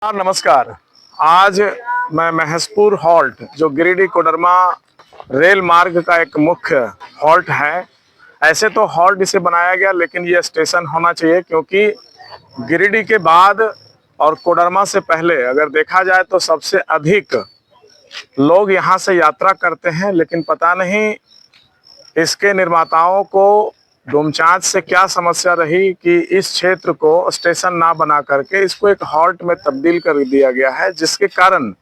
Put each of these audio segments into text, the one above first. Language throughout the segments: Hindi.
नमस्कार। आज मैं महसपुर हॉल्ट जो गिरिडीह कोडरमा रेल मार्ग का एक मुख्य हॉल्ट है। ऐसे तो हॉल्ट इसे बनाया गया, लेकिन ये स्टेशन होना चाहिए क्योंकि गिरिडीह के बाद और कोडरमा से पहले अगर देखा जाए तो सबसे अधिक लोग यहाँ से यात्रा करते हैं। लेकिन पता नहीं इसके निर्माताओं को डोमचांच से क्या समस्या रही कि इस क्षेत्र को स्टेशन ना बना करके इसको एक हॉल्ट में तब्दील कर दिया गया है, जिसके कारण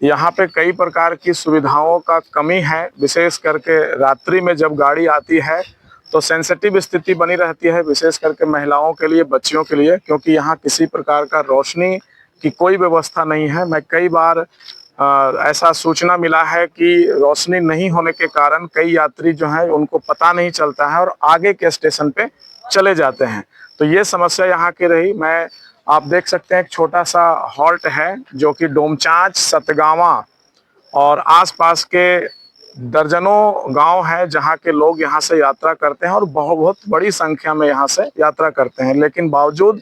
यहाँ पे कई प्रकार की सुविधाओं का कमी है। विशेष करके रात्रि में जब गाड़ी आती है तो सेंसिटिव स्थिति बनी रहती है, विशेष करके महिलाओं के लिए, बच्चियों के लिए, क्योंकि यहाँ किसी प्रकार का रोशनी की कोई व्यवस्था नहीं है। मैं कई बार ऐसा सूचना मिला है कि रोशनी नहीं होने के कारण कई यात्री जो हैं उनको पता नहीं चलता है और आगे के स्टेशन पे चले जाते हैं। तो ये समस्या यहाँ की रही। आप देख सकते हैं एक छोटा सा हॉल्ट है जो कि डोमचांच, सतगावा और आसपास के दर्जनों गांव हैं जहां के लोग यहां से यात्रा करते हैं और बहुत बड़ी संख्या में यहां से यात्रा करते हैं। लेकिन बावजूद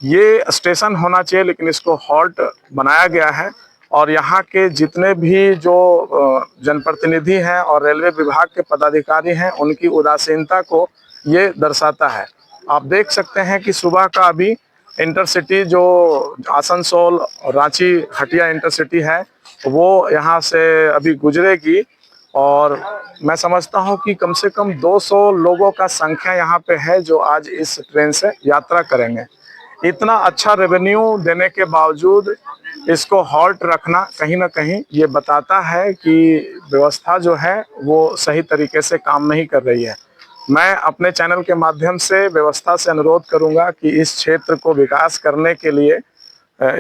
ये स्टेशन होना चाहिए, लेकिन इसको हॉल्ट बनाया गया है। और यहाँ के जितने भी जो जनप्रतिनिधि हैं और रेलवे विभाग के पदाधिकारी हैं, उनकी उदासीनता को ये दर्शाता है। आप देख सकते हैं कि सुबह का अभी इंटरसिटी जो आसनसोल रांची हटिया इंटरसिटी है वो यहाँ से अभी गुजरेगी और मैं समझता हूँ कि कम से कम 200 लोगों का संख्या यहाँ पे है जो आज इस ट्रेन से यात्रा करेंगे। इतना अच्छा रेवेन्यू देने के बावजूद इसको हॉल्ट रखना कहीं ना कहीं ये बताता है कि व्यवस्था जो है वो सही तरीके से काम नहीं कर रही है। मैं अपने चैनल के माध्यम से व्यवस्था से अनुरोध करूंगा कि इस क्षेत्र को विकास करने के लिए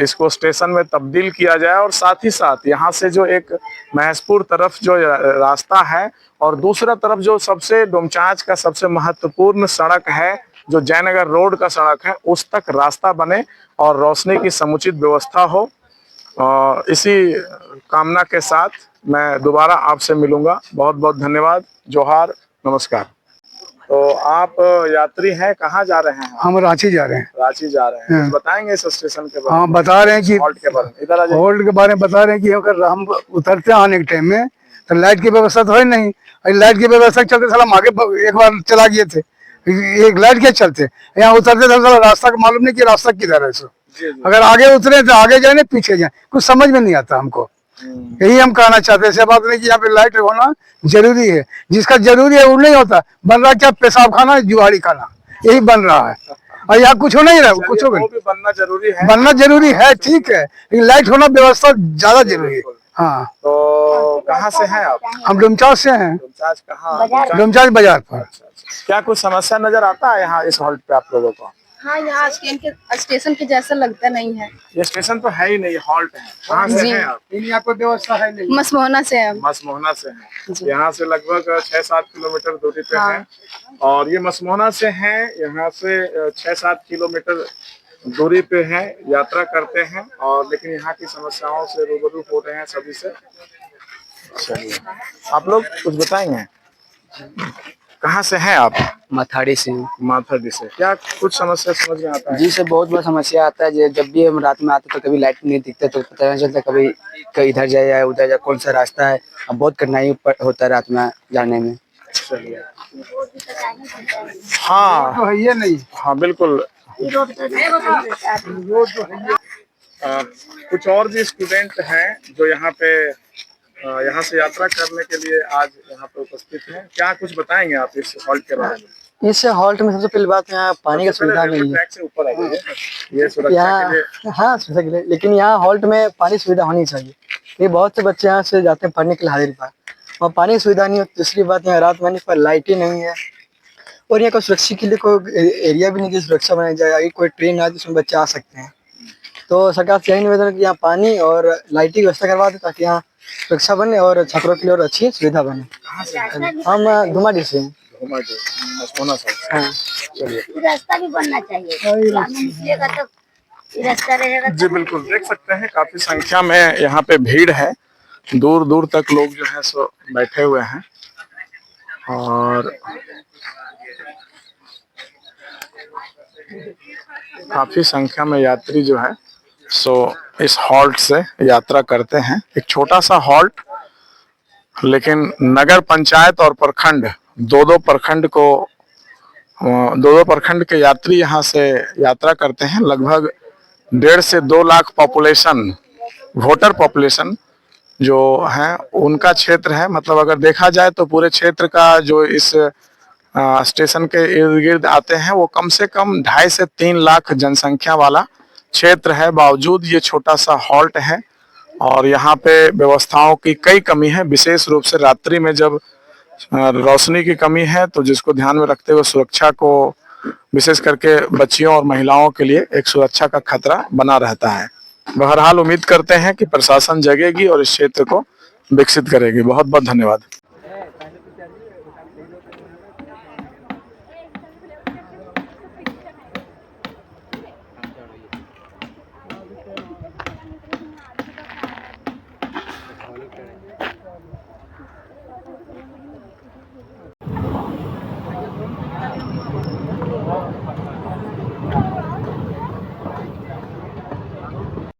इसको स्टेशन में तब्दील किया जाए और साथ ही साथ यहाँ से जो एक महसपुर तरफ जो रास्ता है और दूसरा तरफ जो सबसे डोमचांच का सबसे महत्वपूर्ण सड़क है जो जयनगर रोड का सड़क है, उस तक रास्ता बने और रोशनी की समुचित व्यवस्था हो। इसी कामना के साथ मैं दोबारा आपसे मिलूंगा। बहुत बहुत धन्यवाद। जोहार, नमस्कार। तो आप यात्री हैं, कहाँ जा रहे हैं? हम रांची जा रहे हैं। रांची जा रहे हैं। कुछ बताएंगे इस स्टेशन के बारे में? हाँ, बता रहे हैं कि हॉल्ट के बारे में। इधर आ जाइए। हॉल्ट के बारे में बता रहे हैं कि अगर हम उतरते हैं आने के टाइम में तो लाइट की व्यवस्था तो है नहीं। लाइट की व्यवस्था के चलते साला हम आगे एक बार चला गए थे, एक लाइट के चलते यहाँ उतरते थे साला रास्ता का मालूम नहीं कि रास्ता किधर है। सो अगर आगे उतरे तो आगे जाए पीछे जाए, कुछ समझ में नहीं आता हमको। यही हम कहना चाहते हैं। बात नहीं कि यहाँ पे लाइट होना जरूरी है, जिसका जरूरी है वो नहीं होता। बन रहा क्या, पेशाब खाना, जुआरी खाना, यही बन रहा है। और यहाँ कुछ हो नहीं रहा, कुछ भी बनना जरूरी है। बनना जरूरी है, ठीक है, लेकिन लाइट होना व्यवस्था ज्यादा जरूरी है। हाँ, तो कहाँ से हैं आप? हम डोमचांच से हैं। डोमचांच कहाँ? डोमचांच बाजार पर। क्या कुछ समस्या नजर आता है यहाँ इस हॉल्ट पे आप लोगों को? हाँ, यहाँ स्टेशन के जैसा लगता नहीं है। ये स्टेशन तो है ही नहीं, हॉल्ट है। कहाँ से हैं आप? यहाँ कोई व्यवस्था है नहीं। मसमोहना से है। मसमोहना से हैं। यहाँ से लगभग 6-7 किलोमीटर दूरी पे है। और ये मसमोहना से हैं, यहाँ से 6-7 किलोमीटर दूरी पे है, यात्रा करते हैं और लेकिन यहाँ की समस्याओं से रूबरू हो रहे हैं सभी से। चलिए, आप लोग कुछ बताएंगे? कहाँ से हैं आप? मथाड़ी से। माथाडी से। क्या कुछ समस्या समझ में आता है? जी से बहुत बड़ा समस्या आता है। जब भी हम रात में आते तो कभी लाइट नहीं दिखता, तो पता नहीं चलता कभी इधर जाए या उधर जाए, कौन सा रास्ता है। अब बहुत कठिनाई होता है रात में जाने में। हाँ, तो है ये नहीं। हाँ बिल्कुल। कुछ और भी स्टूडेंट हैं जो यहाँ पे यहाँ से यात्रा करने के लिए आज यहाँ पे उपस्थित हैं। क्या कुछ बताएंगे आप इस हॉल्ट के बारे में? इस हॉल्ट में सबसे पहली बात यहाँ पानी की सुविधा नहीं है। से ऊपर आ जाइए। ये सुरक्षा के लिए। हाँ, सुरक्षा के लिए, लेकिन यहाँ हॉल्ट में पानी सुविधा होनी चाहिए। ये बहुत से बच्चे यहाँ से जाते हैं पढ़ने के लिए हाजिर पार, और पानी की सुविधा नहीं होती। दूसरी बात, यहाँ रात में पर लाइट ही नहीं है और यहाँ को सुरक्षा के लिए कोई एरिया भी नहीं कि सुरक्षा बनाई जाए। अगर कोई ट्रेन आए तो उसमें बच्चे आ सकते हैं। तो सरकार से यही निवेदन है कि यहाँ पानी और लाइट की व्यवस्था करवा दे ताकि यहाँ सुरक्षा बने और छात्रों के लिए और अच्छी सुविधा बने। हम धुमाडी से हैं। हाँ। चलिए, रास्ता भी बनना चाहिए। रास्ता रहेगा जी बिल्कुल। देख सकते हैं काफी संख्या में यहाँ पे भीड़ है, दूर दूर तक लोग जो है सो बैठे हुए हैं और काफी संख्या में यात्री जो है सो इस हॉल्ट से यात्रा करते हैं। एक छोटा सा हॉल्ट, लेकिन नगर पंचायत और प्रखंड दो दो प्रखंड के यात्री यहाँ से यात्रा करते हैं। लगभग 1.5 से 2 लाख पॉपुलेशन, वोटर पॉपुलेशन जो है उनका क्षेत्र है। मतलब अगर देखा जाए तो पूरे क्षेत्र का जो इस स्टेशन के इर्द गिर्द आते हैं वो कम से कम 2.5 से 3 लाख जनसंख्या वाला क्षेत्र है। बावजूद ये छोटा सा हॉल्ट है और यहाँ पे व्यवस्थाओं की कई कमी है, विशेष रूप से रात्रि में जब रोशनी की कमी है तो जिसको ध्यान में रखते हुए सुरक्षा को, विशेष करके बच्चियों और महिलाओं के लिए एक सुरक्षा का खतरा बना रहता है। बहरहाल उम्मीद करते हैं कि प्रशासन जगेगी और इस क्षेत्र को विकसित करेगी। बहुत बहुत धन्यवाद।